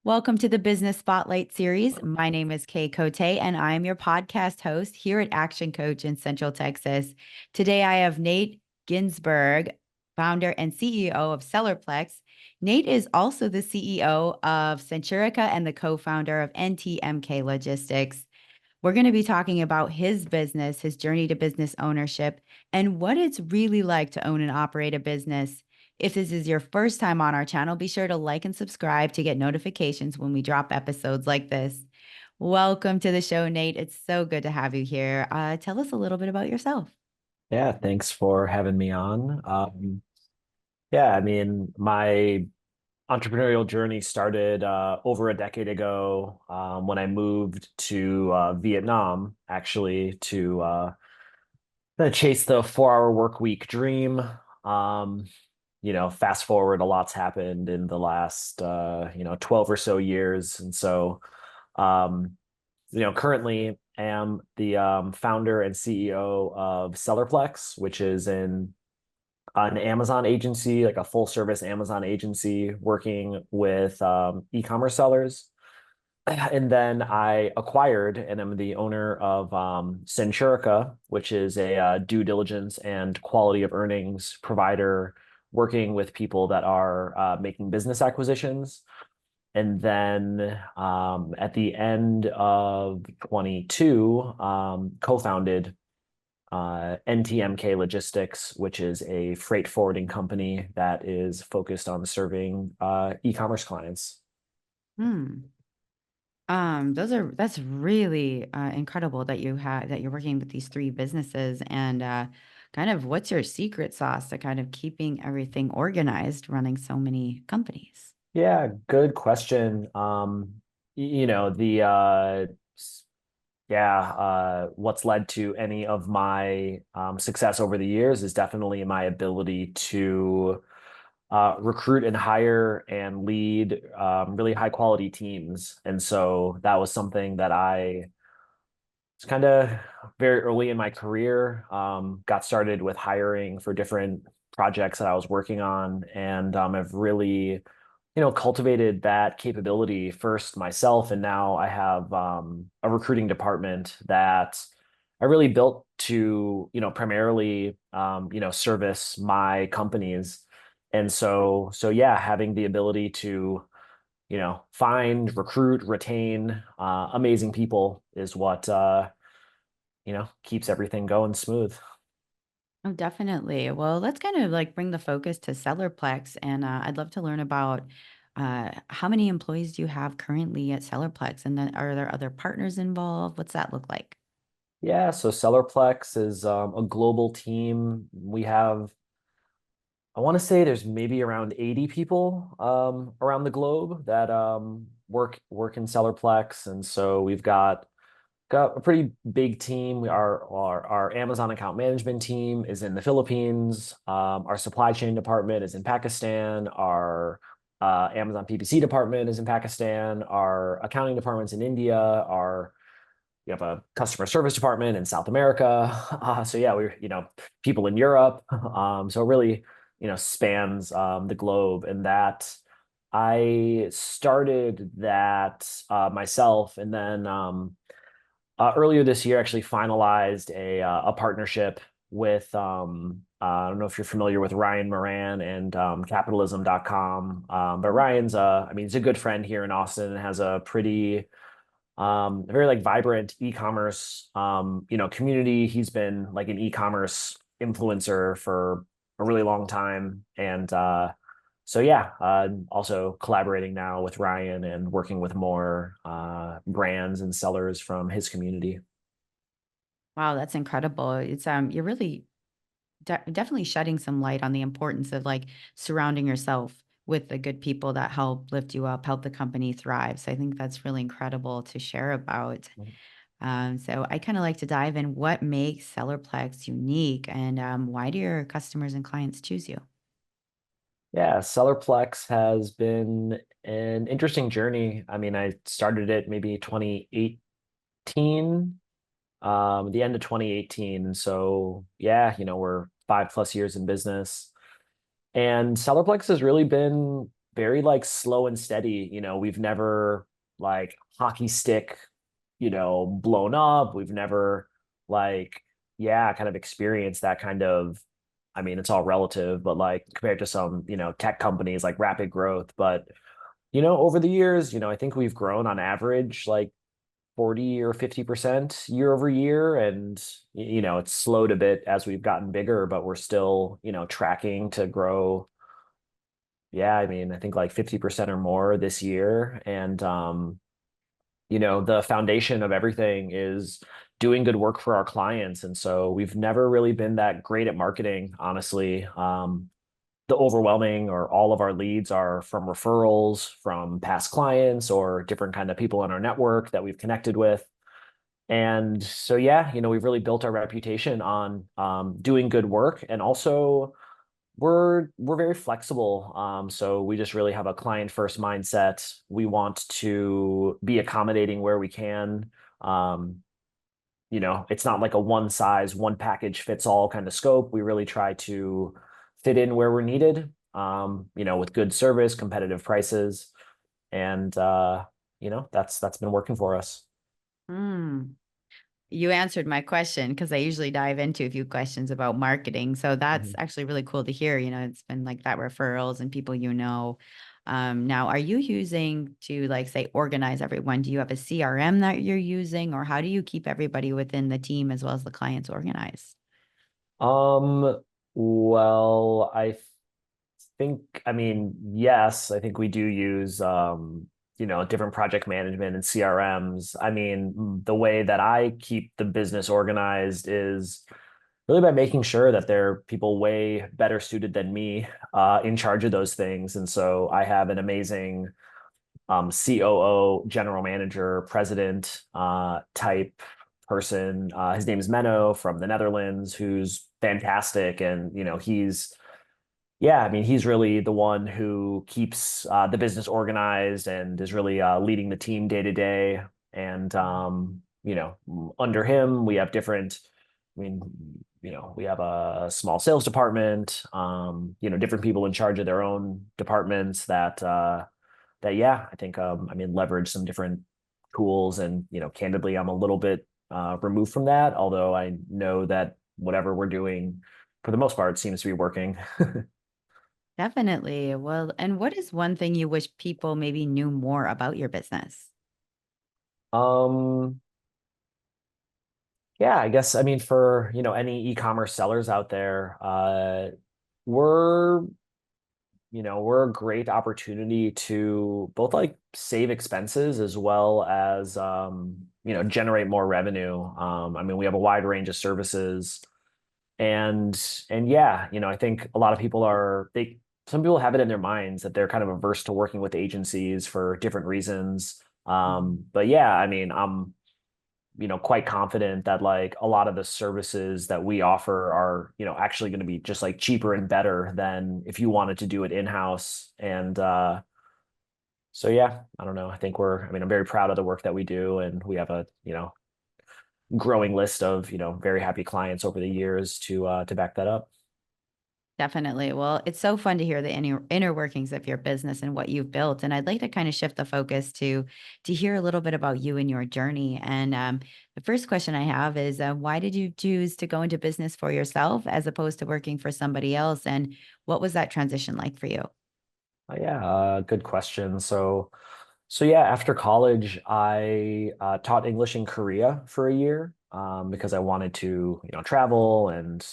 Welcome to the Business Spotlight series. My name is Kay Cote, and I'm your podcast host here at Action Coach in Central Texas. Today, I have Nate Ginsburg, founder and CEO of SellerPlex. Nate is also the CEO of Centurica and the co-founder of NTMK Logistics. We're going to be talking about his business, his journey to business ownership, and what it's really like to own and operate a business. If this is your first time on our channel, be sure to like and subscribe to get notifications when we drop episodes like this. Welcome to the show, Nate. It's so good to have you here. Tell us a little bit about yourself. Yeah, thanks for having me on. My entrepreneurial journey started over a decade ago when I moved to Vietnam, actually, to chase the 4-hour work week dream. Um, Fast forward, a lot's happened in the last 12 or so years, and so um, currently am the founder and CEO of SellerPlex, which is an Amazon agency, like a full service Amazon agency working with e-commerce sellers. And then I acquired and am the owner of Centurica, which is a due diligence and quality of earnings provider working with people that are making business acquisitions. And then at the end of 22, co-founded NTMK Logistics, which is a freight forwarding company that is focused on serving e-commerce clients. Hmm. That's really incredible that you're working with these three businesses and kind of what's your secret sauce to kind of keeping everything organized, running so many companies? Yeah, good question. You know, the what's led to any of my success over the years is definitely my ability to recruit and hire and lead really high quality teams. And so that was something that I was kind of very early in my career, got started with hiring for different projects that I was working on, and have really cultivated that capability first myself, and now I have a recruiting department that I really built to, primarily, service my companies. And so yeah, having the ability to, find, recruit, retain amazing people is what, keeps everything going smooth. Oh, definitely. Well, let's kind of like bring the focus to SellerPlex, and I'd love to learn about how many employees do you have currently at SellerPlex, and then are there other partners involved? What's that look like? Yeah, so SellerPlex is a global team. We have, I want to say there's maybe around 80 people around the globe that work in SellerPlex. And so we've got a pretty big team. Our Amazon account management team is in the Philippines. Our supply chain department is in Pakistan. Our Amazon PPC department is in Pakistan. Our accounting department's in India. Our We have a customer service department in South America. So yeah, people in Europe. So it really, spans the globe, and that I started that myself, and then earlier this year actually finalized a partnership with I don't know if you're familiar with Ryan Moran and capitalism.com, but Ryan's he's a good friend here in Austin and has a pretty very like vibrant e-commerce community. He's been like an e-commerce influencer for a really long time, and so yeah, also collaborating now with Ryan and working with more brands and sellers from his community. Wow, that's incredible. It's you're really definitely shedding some light on the importance of like surrounding yourself with the good people that help lift you up, help the company thrive. So I think that's really incredible to share about. So I kind of like to dive in what makes SellerPlex unique and why do your customers and clients choose you? Yeah, SellerPlex has been an interesting journey. I mean, I started it maybe 2018, the end of 2018. So yeah, we're 5+ years in business. And SellerPlex has really been very like slow and steady. We've never like hockey stick, blown up. We've never like, yeah, kind of experienced that kind of, I mean, it's all relative, but like compared to some, tech companies like rapid growth. But, over the years, I think we've grown on average like 40 or 50% year over year. And, it's slowed a bit as we've gotten bigger, but we're still, tracking to grow. Yeah, I mean, I think like 50% or more this year. And, the foundation of everything is doing good work for our clients. And so we've never really been that great at marketing, honestly. The overwhelming or all of our leads are from referrals from past clients or different kind of people in our network that we've connected with. And so, yeah, we've really built our reputation on doing good work. And also, we're very flexible. So we just really have a client first mindset. We want to be accommodating where we can. Um, it's not like a one size, one package fits all kind of scope. We really try to fit in where we're needed, with good service, competitive prices. And that's been working for us. Hmm. You answered my question because I usually dive into a few questions about marketing. So that's Mhm. actually really cool to hear. It's been like that referrals and people now, are you using to like say organize everyone? Do you have a CRM that you're using, or how do you keep everybody within the team as well as the clients organized? Well, I mean, yes, I think we do use, different project management and CRMs. I mean, the way that I keep the business organized is really by making sure that there are people way better suited than me in charge of those things. And so I have an amazing COO, general manager, president type person. His name is Menno from the Netherlands, who's fantastic. And, yeah, I mean, he's really the one who keeps the business organized and is really leading the team day to day. And, under him, we have different, I mean, we have a small sales department, different people in charge of their own departments that, yeah, I think, I mean, leverage some different tools. And, candidly, I'm a little bit removed from that, although I know that whatever we're doing, for the most part, seems to be working. Definitely. Well, and what is one thing you wish people maybe knew more about your business? Um, yeah, I guess I mean for, any e-commerce sellers out there, we're, we're a great opportunity to both like save expenses as well as generate more revenue. I mean, we have a wide range of services and yeah, I think a lot of people some people have it in their minds that they're kind of averse to working with agencies for different reasons. Mhm. But yeah, I mean, I'm quite confident that like a lot of the services that we offer are, actually going to be just like cheaper and better than if you wanted to do it in-house. And so yeah, I don't know. I mean, I'm very proud of the work that we do, and we have a, growing list of, very happy clients over the years to back that up. Definitely. Well, it's so fun to hear the inner workings of your business and what you've built. And I'd like to kind of shift the focus to hear a little bit about you and your journey. And the first question I have is, why did you choose to go into business for yourself as opposed to working for somebody else? And what was that transition like for you? Yeah, good question. So yeah, after college, I taught English in Korea for a year because I wanted to, travel and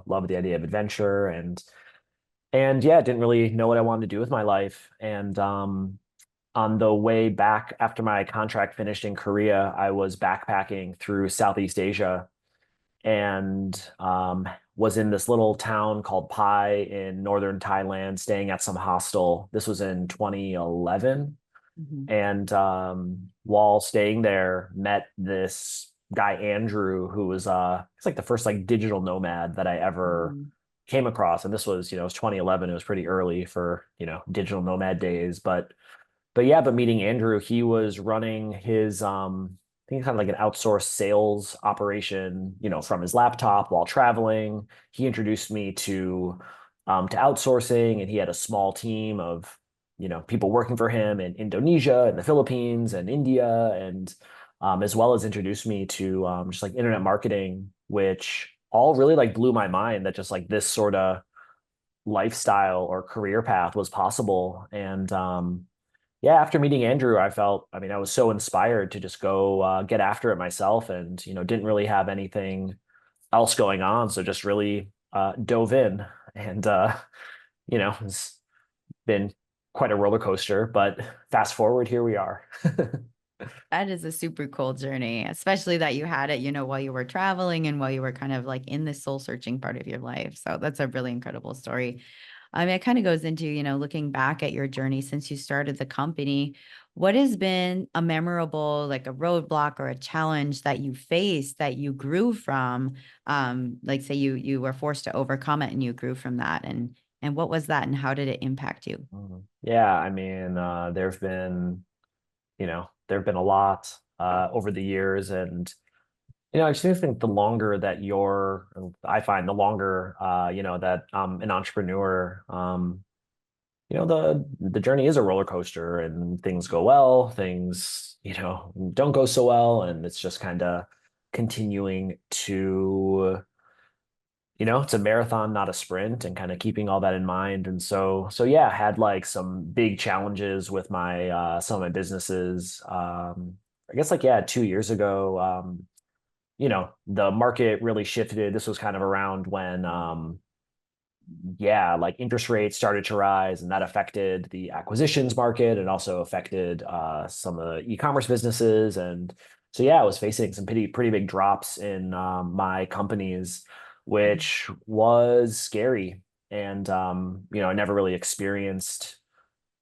love the idea of adventure and yeah, didn't really know what I wanted to do with my life. And on the way back after my contract finished in Korea, I was backpacking through Southeast Asia and was in this little town called Pai in northern Thailand, staying at some hostel. This was in 2011. Mhm. And while staying there, met this guy Andrew, who was it's like the first like digital nomad that I ever Mhm. came across. And this was, it was 2011. It was pretty early for, digital nomad days. But yeah, but meeting Andrew, he was running his I think kind of like an outsourced sales operation, from his laptop while traveling. He introduced me to to outsourcing, and he had a small team of people working for him in Indonesia and the Philippines and India, and as well as introduced me to just like internet marketing, which all really like blew my mind that just like this sort of lifestyle or career path was possible. And yeah, after meeting Andrew, I mean, I was so inspired to just go get after it myself, and didn't really have anything else going on, so just really dove in, and it's been quite a roller coaster, but fast forward, here we are. That is a super cool journey, especially that you had it, while you were traveling and while you were kind of like in the soul searching part of your life. So that's a really incredible story. I mean, it kind of goes into, looking back at your journey since you started the company. What has been a memorable, like a roadblock or a challenge that you faced that you grew from? Like say you were forced to overcome it and you grew from that. And what was that and how did it impact you? Yeah, I mean, there have been a lot over the years, and I just think the longer that I find the longer that I'm an entrepreneur, the journey is a roller coaster, and things go well, things don't go so well, and it's just kind of continuing to it's a marathon, not a sprint, and kind of keeping all that in mind. And so yeah, I had like some big challenges with my some of my businesses. I guess like yeah, 2 years ago, the market really shifted. This was kind of around when yeah, like interest rates started to rise, and that affected the acquisitions market and also affected some of the e-commerce businesses. And so, yeah, I was facing some pretty big drops in my companies, which was scary. And I never really experienced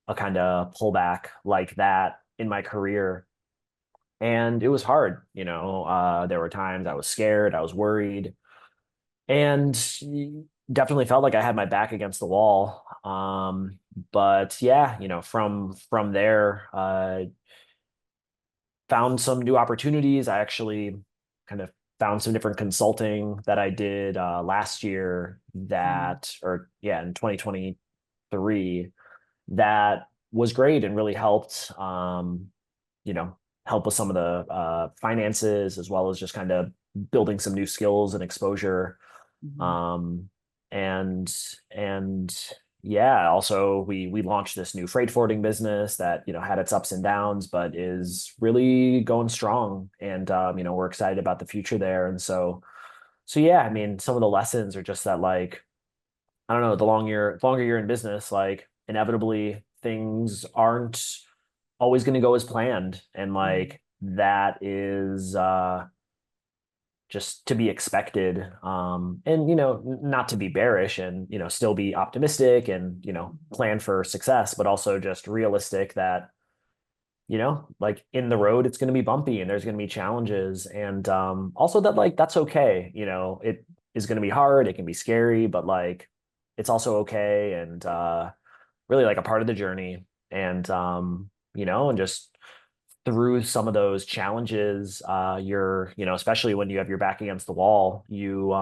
a kind of pullback like that in my career, and it was hard. There were times I was scared, I was worried, and definitely felt like I had my back against the wall. But yeah, from there, found some new opportunities. I actually kind of found some different consulting that I did last year, or yeah, in 2023, that was great and really helped. You know, help with some of the finances, as well as just kind of building some new skills and exposure. Mhm. um, and and yeah, also we launched this new freight forwarding business that had its ups and downs, but is really going strong. And we're excited about the future there. And so yeah, I mean, some of the lessons are just that, like, I don't know, the longer you're in business, like inevitably things aren't always going to go as planned, and Mhm. like that is just to be expected. And not to be bearish, and still be optimistic, and plan for success, but also just realistic that like in the road it's going to be bumpy, and there's going to be challenges, and also that like that's okay. It is going to be hard, it can be scary, but like it's also okay, and really like a part of the journey. And and just through some of those challenges, you're, especially when you have your back against the wall, you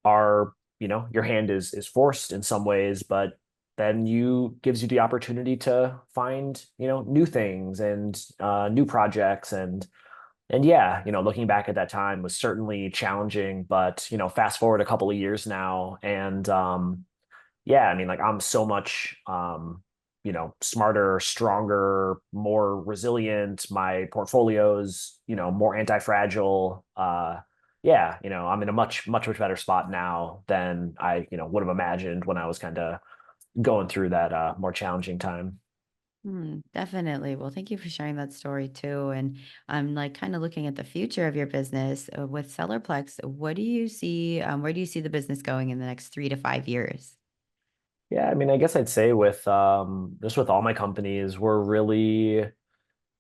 are, your hand is forced in some ways, but then you gives you the opportunity to find, new things, and new projects. And yeah, looking back at that time was certainly challenging, but fast forward a couple of years now, and yeah, I mean, like I'm so much smarter, stronger, more resilient. My portfolio's, more anti-fragile. Yeah, I'm in a much better spot now than I, would have imagined when I was kind of going through that more challenging time. Definitely. Well, thank you for sharing that story too. And I'm like kind of looking at the future of your business with SellerPlex. What do you see? Where do you see the business going in the next 3 to 5 years? Yeah, I mean, I guess I'd say with just with all my companies, we're really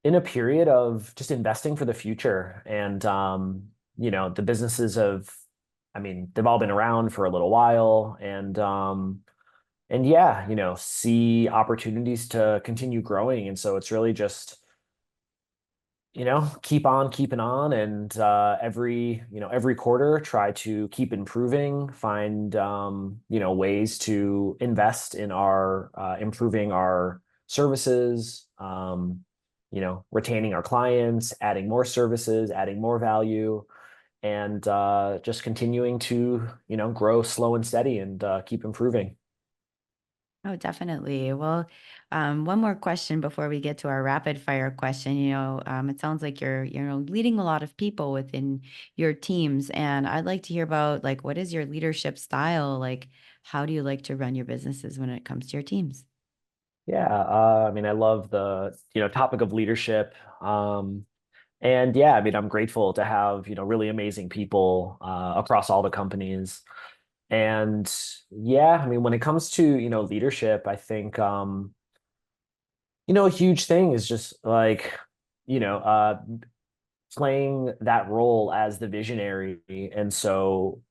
in a period of just investing for the future. And the businesses have, I mean, they've all been around for a little while, and yeah, see opportunities to continue growing. And so it's really just keep on keeping on, and every quarter try to keep improving, find ways to invest in our improving our services, retaining our clients, adding more services, adding more value, and just continuing to grow slow and steady, and keep improving. Oh, definitely. Well, one more question before we get to our rapid fire question. It sounds like you're, leading a lot of people within your teams, and I'd like to hear about like what is your leadership style? Like, how do you like to run your businesses when it comes to your teams? Yeah, I mean, I love the topic of leadership. And yeah, I mean, I'm grateful to have really amazing people across all the companies. And yeah, I mean, when it comes to leadership, I think a huge thing is just like you know uh playing that role as the visionary. And so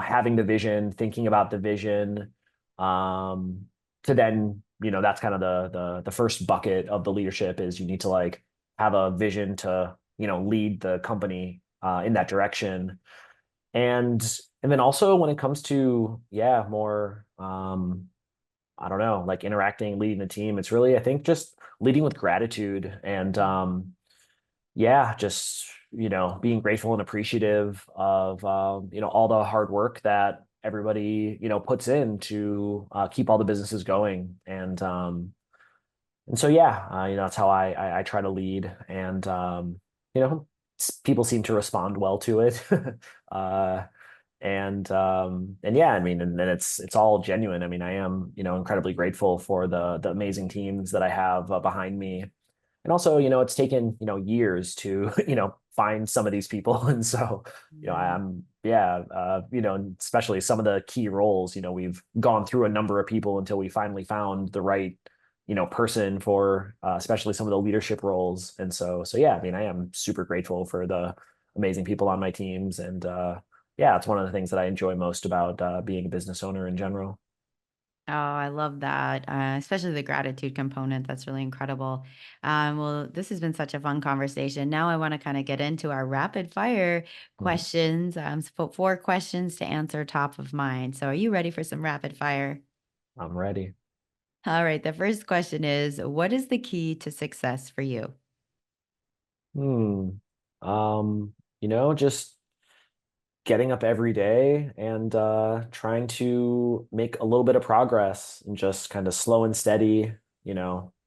having the vision, thinking about the vision, um to then that's kind of the first bucket of the leadership, is you need to like have a vision to lead the company in that direction. And then also when it comes to more I don't know, like interacting, leading the team, it's really, I think, just leading with gratitude, and just being grateful and appreciative of all the hard work that everybody puts in to keep all the businesses going. And so that's how I try to lead. And you know people seem to respond well to it. uh and yeah, I mean, and then it's all genuine. I mean, I am incredibly grateful for the amazing teams that I have behind me. And also it's taken years to find some of these people. And so Mhm. I'm yeah and especially some of the key roles, we've gone through a number of people until we finally found the right person for especially some of the leadership roles. And so yeah, I mean, I am super grateful for the amazing people on my teams. And yeah, it's one of the things that I enjoy most about being a business owner in general. Oh, I love that, especially the gratitude component. That's really incredible. Well, this has been such a fun conversation. Now I want to kind of get into our rapid fire Mhm. questions. So 4 questions to answer top of mind. So are you ready for some rapid fire? I'm ready. All right. The first question is, what is the key to success for you? Hmm. Just getting up every day and trying to make a little bit of progress, and just kind of slow and steady,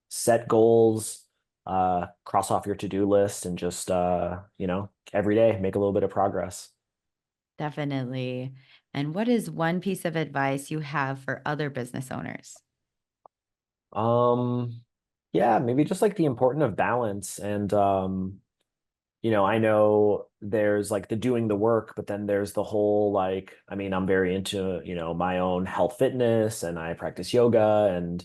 set goals, cross off your to-do list, and just every day make a little bit of progress. Definitely. And what is one piece of advice you have for other business owners? Um, yeah, maybe just like the importance of balance. And I know there's like the doing the work, but then there's the whole, like, I mean, I'm very into, my own health fitness, and I practice yoga, and,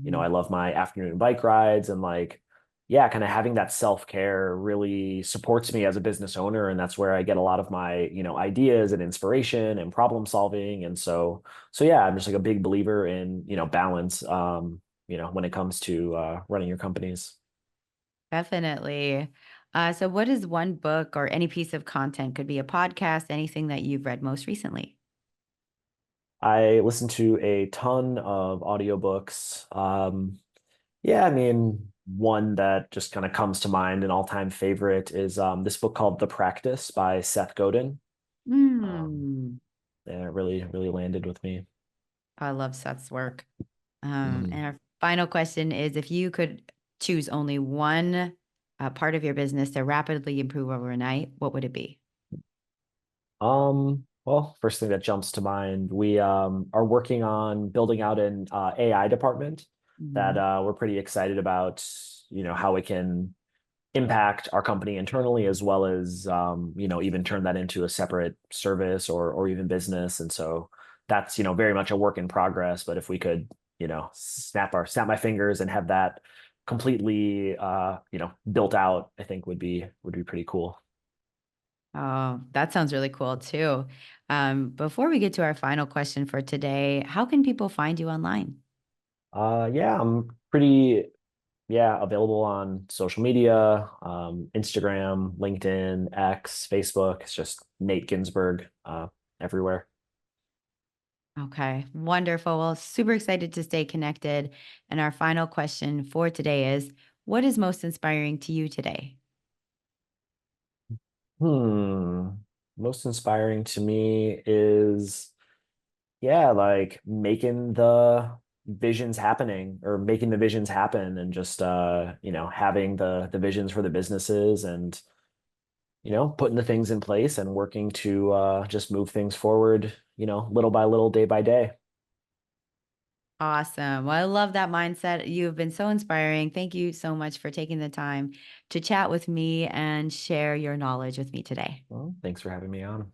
I Mhm. love my afternoon bike rides, and like, yeah, kind of having that self-care really supports me as a business owner. And that's where I get a lot of my, ideas and inspiration and problem solving. And so yeah, I'm just like a big believer in, balance, when it comes to running your companies. Definitely. So what is one book or any piece of content, could be a podcast, anything that you've read most recently? I listen to a ton of audiobooks. Yeah, I mean, one that just kind of comes to mind, an all-time favorite, is this book called The Practice by Seth Godin. Um, Mm. yeah, it really, really landed with me. I love Seth's work. Mhm. And our final question is, if you could choose only one part of your business to rapidly improve overnight, what would it be? Well, first thing that jumps to mind, we are working on building out an AI department that Mhm. we're pretty excited about, how it can impact our company internally, as well as even turn that into a separate service, or even business. And so that's very much a work in progress. But if we could snap my fingers and have that completely built out, I think would be pretty cool. Oh, that sounds really cool too. Before we get to our final question for today, how can people find you online? Yeah, I'm pretty yeah, available on social media, Instagram, LinkedIn, X, Facebook. It's just Nate Ginsburg, everywhere. Okay, wonderful. Well, super excited to stay connected. And our final question for today is, what is most inspiring to you today? Hmm. Most inspiring to me is, yeah, like making the visions happening or making the visions happen and just having the visions for the businesses and putting the things in place and working to just move things forward, little by little, day by day. Awesome. Well, I love that mindset. You've been so inspiring. Thank you so much for taking the time to chat with me and share your knowledge with me today. Well, thanks for having me on.